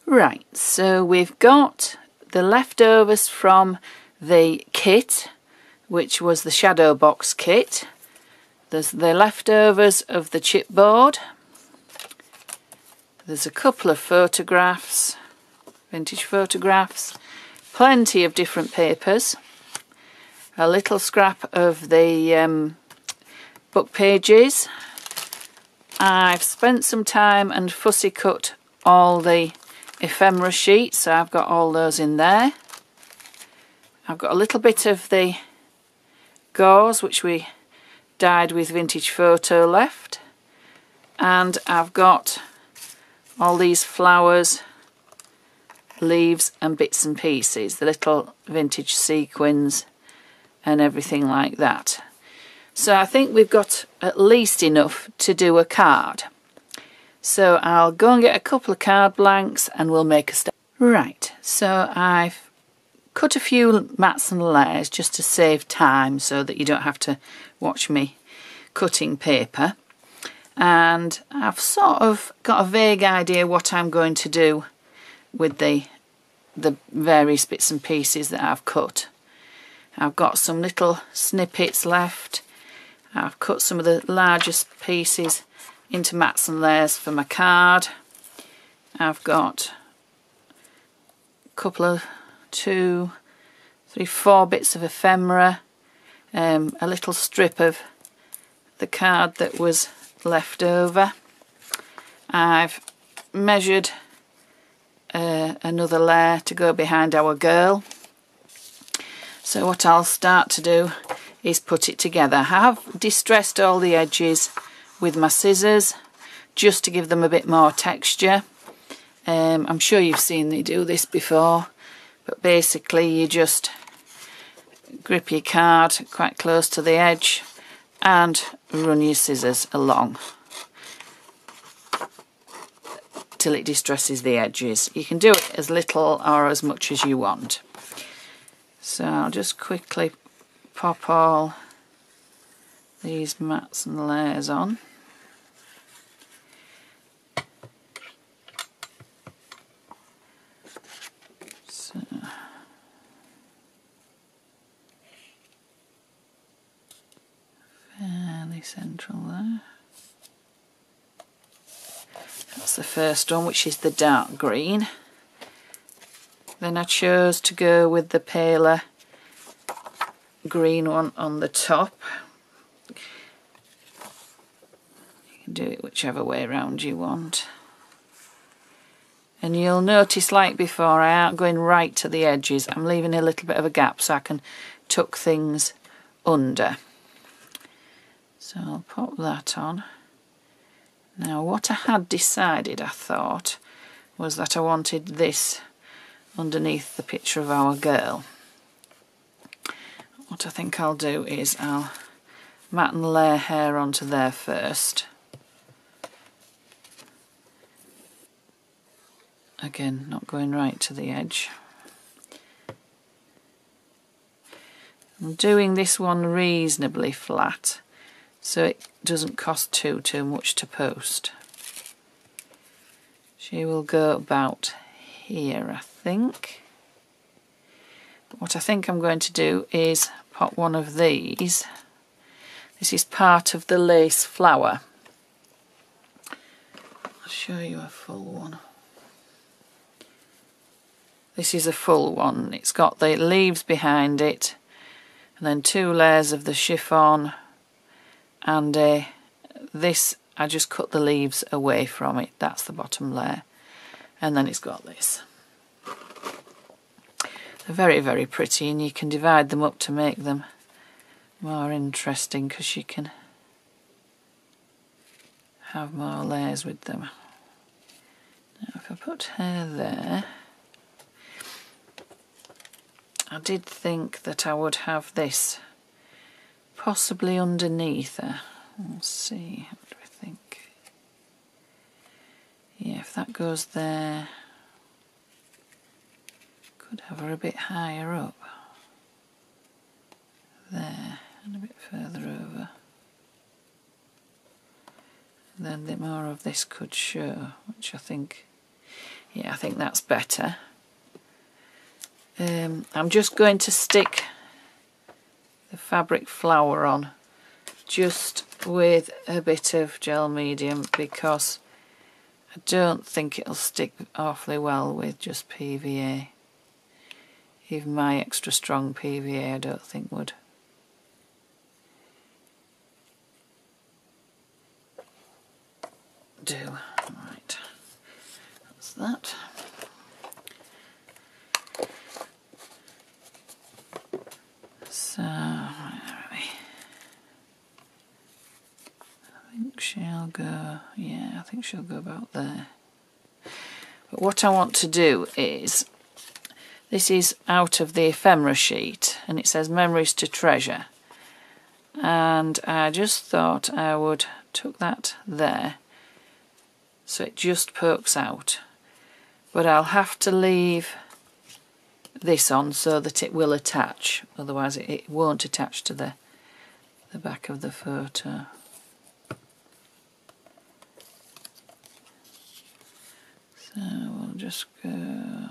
Right, so we've got the leftovers from the kit, which was the shadow box kit. There's the leftovers of the chipboard. There's a couple of photographs, vintage photographs, plenty of different papers, a little scrap of the book pages. I've spent some time and fussy cut all the ephemera sheets, so I've got all those in there. I've got a little bit of the gauze which we dyed with vintage photo left, and I've got all these flowers, leaves and bits and pieces, the little vintage sequins and everything like that. So I think we've got at least enough to do a card. So I'll go and get a couple of card blanks and we'll make a start. Right, so I've cut a few mats and layers just to save time so that you don't have to watch me cutting paper. And I've sort of got a vague idea what I'm going to do with the various bits and pieces that I've cut. I've got some little snippets left. I've cut some of the largest pieces into mats and layers for my card. I've got a couple of 2, 3, 4 bits of ephemera, a little strip of the card that was left over. I've measured another layer to go behind our girl. So what I'll start to do is put it together. I have distressed all the edges with my scissors just to give them a bit more texture. I'm sure you've seen me do this before, but basically you just grip your card quite close to the edge and run your scissors along till it distresses the edges. You can do it as little or as much as you want. So I'll just quickly pop all these mats and layers on. So fairly central there. That's the first one, which is the dark green. Then I chose to go with the paler green one on the top. You can do it whichever way around you want. And you'll notice, like before, I aren't going right to the edges. I'm leaving a little bit of a gap so I can tuck things under. So I'll pop that on. Now what I had decided, I thought, was that I wanted this underneath the picture of our girl. What I think I'll do is I'll mat and layer hair onto there first. Again, not going right to the edge. I'm doing this one reasonably flat so it doesn't cost too much to post. She will go about here, I think. But what I think I'm going to do is pop one of these. This is part of the lace flower. I'll show you a full one. This is a full one. It's got the leaves behind it, and then 2 layers of the chiffon, and this, I just cut the leaves away from it. That's the bottom layer. And then it's got this. They're very, very pretty, and you can divide them up to make them more interesting because you can have more layers with them. Now if I put her there, I did think that I would have this possibly underneath her. Let's see, what do we think? Yeah, if that goes there, could have her a bit higher up. There, and a bit further over. Then the more of this could show, which I think Yeah, I think that's better. I'm just going to stick the fabric flower on just with a bit of gel medium, because I don't think it'll stick awfully well with just PVA. Even my extra strong PVA I don't think would. Do. Right, that's that. So, where are we? I think she'll go, yeah, I think she'll go about there. But what I want to do is, this is out of the ephemera sheet, and it says Memories to Treasure. And I just thought I would tuck that there, so it just pokes out. But I'll have to leave this on so that it will attach, otherwise it won't attach to the back of the photo. So we'll just go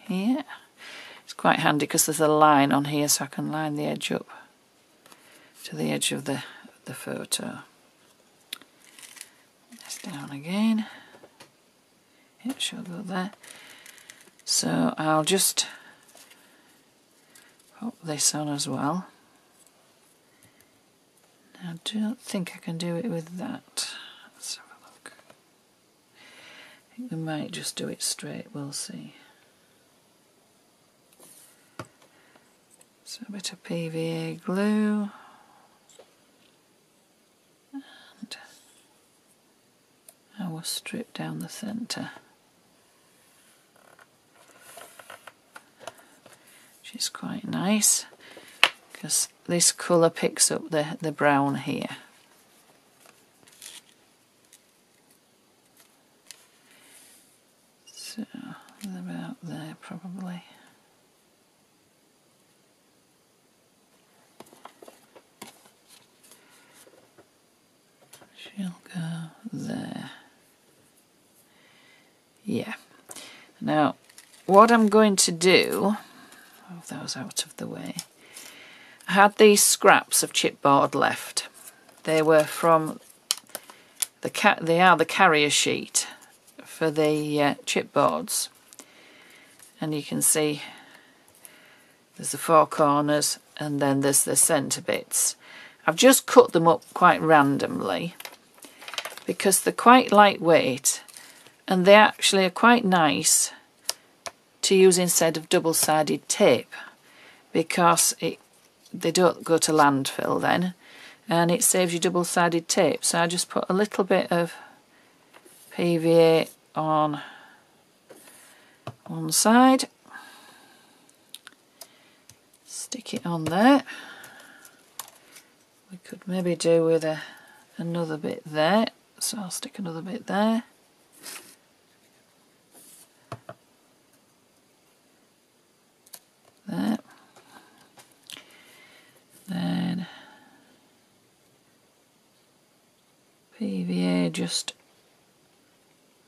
here. It's quite handy because there's a line on here, so I can line the edge up to the edge of the photo. This down again. It should go there. So I'll just pop this on as well. I don't think I can do it with that. Let's have a look. I think we might just do it straight, we'll see. So a bit of PVA glue. And I will strip down the centre. Which is quite nice, because this colour picks up the brown here. So about there probably. She'll go there. Yeah. Now what I'm going to do, move those out of the way. I had these scraps of chipboard left. They were from the carrier sheet for the chipboards, and you can see there's the four corners and then there's the centre bits. I've just cut them up quite randomly because they're quite lightweight and they actually are quite nice to use instead of double-sided tape, because they don't go to landfill then, and it saves you double-sided tape. So I just put a little bit of PVA on one side, stick it on there. We could maybe do with another bit there, so I'll stick another bit there. There. Then PVA just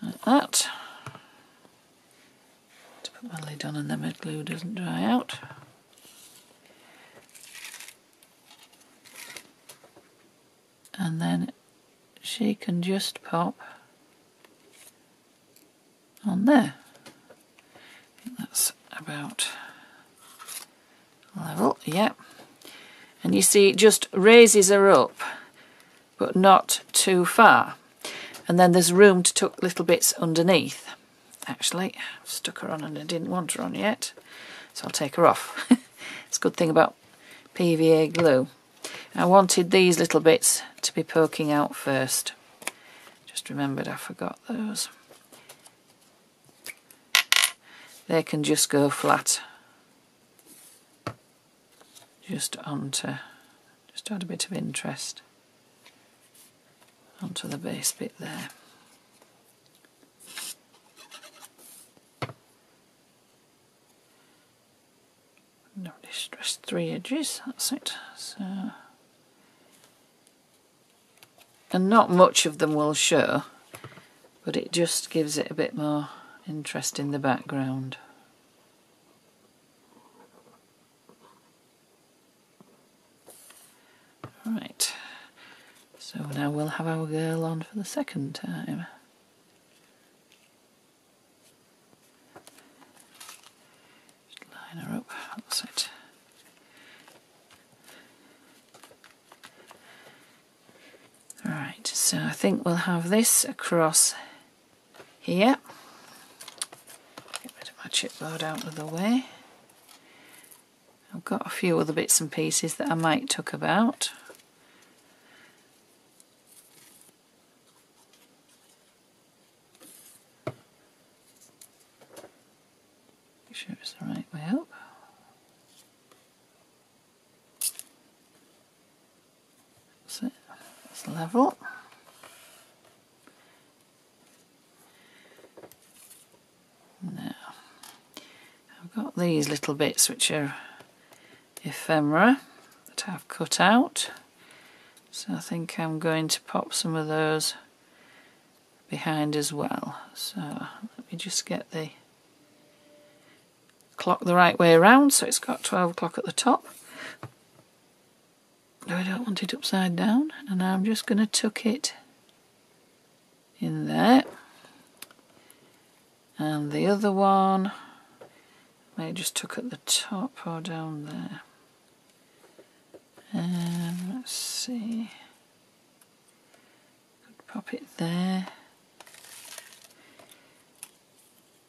like that. To put my lid on and then my glue doesn't dry out. And then she can just pop on there. I think that's about level, yeah. And you see it just raises her up, but not too far. And then there's room to tuck little bits underneath. Actually, I've stuck her on and I didn't want her on yet, so I'll take her off. It's a good thing about PVA glue. I wanted these little bits to be poking out first. Just remembered I forgot those. They can just go flat. Just onto, just add a bit of interest onto the base bit there. Don't distress 3 edges, that's it. So, and not much of them will show, but it just gives it a bit more interest in the background. Right, so now we'll have our girl on for the second time. Just line her up, that's it. Right, so I think we'll have this across here. Get rid of my chipboard out of the way. I've got a few other bits and pieces that I might tuck about. Make sure it's the right way up. That's it. That's level. Now, I've got these little bits which are ephemera that I've cut out, so I think I'm going to pop some of those behind as well. So let me just get the clock the right way around, so it's got 12 o'clock at the top. No, I don't want it upside down, and I'm just going to tuck it in there. And the other one may just tuck at the top or down there. Let's see. Could pop it there.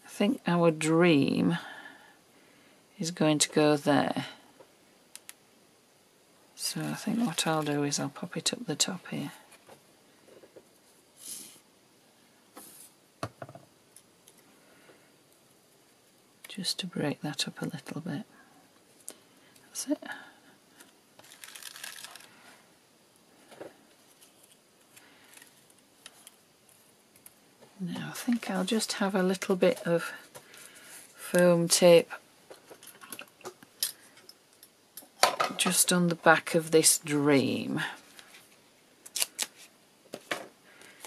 I think our dream is going to go there. So I think what I'll do is I'll pop it up the top here. Just to break that up a little bit. That's it. Now I think I'll just have a little bit of foam tape just on the back of this dream.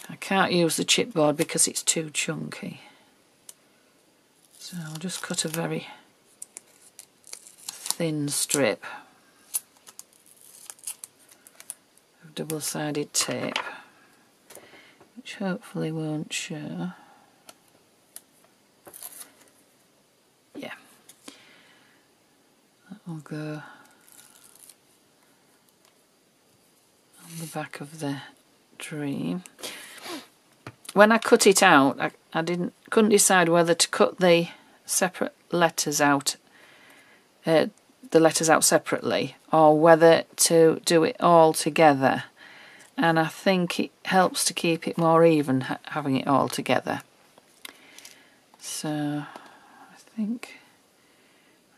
I can't use the chipboard because it's too chunky. So I'll just cut a very thin strip of double-sided tape, which hopefully won't show. Yeah, that will go on the back of the dream. When I cut it out, I couldn't decide whether to cut the separate letters out, the letters out separately, or whether to do it all together. And I think it helps to keep it more even having it all together. So I think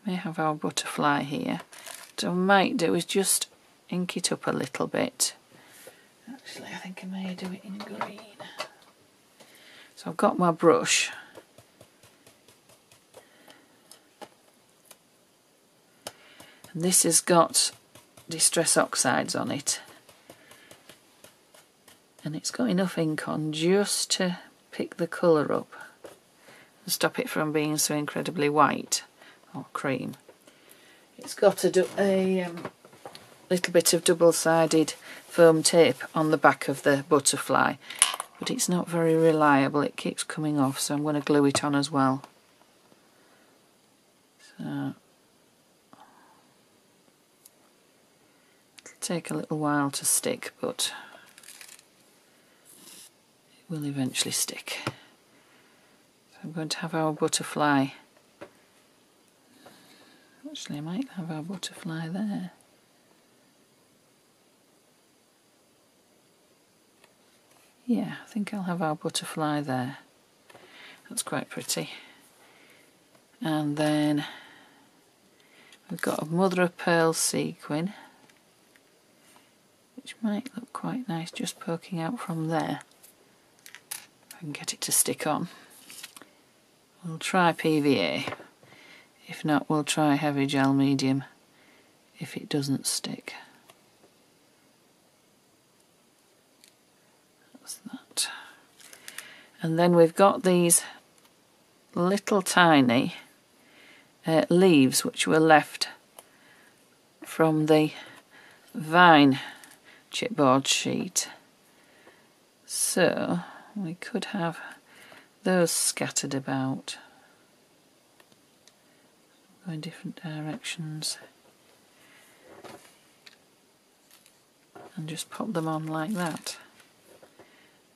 we may have our butterfly here. What I might do is just ink it up a little bit. Actually, I think I may do it in green. So I've got my brush. And this has got Distress Oxides on it. And it's got enough ink on just to pick the colour up and stop it from being so incredibly white or cream. It's got a little bit of double-sided foam tape on the back of the butterfly, but it's not very reliable. It keeps coming off, so I'm going to glue it on as well. So it'll take a little while to stick, but it will eventually stick. So I'm going to have our butterfly. Actually, I might have our butterfly there. Yeah, I think I'll have our butterfly there. That's quite pretty. And then we've got a mother of pearl sequin, which might look quite nice just poking out from there. If I can get it to stick on. We'll try PVA. If not, we'll try heavy gel medium if it doesn't stick. That's that. And then we've got these little tiny leaves which were left from the vine chipboard sheet. So we could have those scattered about, go in different directions, and just pop them on like that.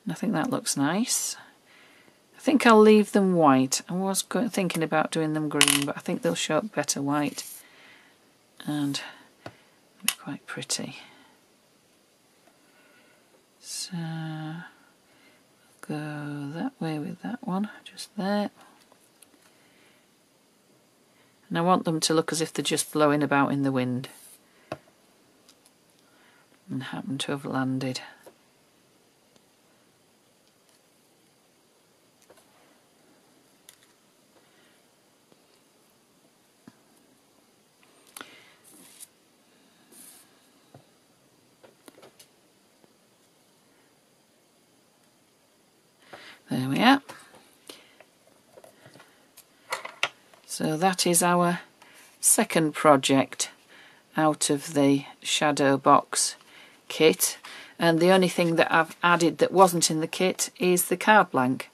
And I think that looks nice. I think I'll leave them white. I was thinking about doing them green, but I think they'll show up better white and be quite pretty. So I'll go that way with that one, just there. And I want them to look as if they're just blowing about in the wind and happen to have landed. There we are. So that is our second project out of the Shadow Box kit, and the only thing that I've added that wasn't in the kit is the card blank.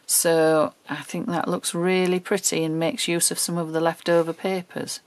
So I think that looks really pretty and makes use of some of the leftover papers.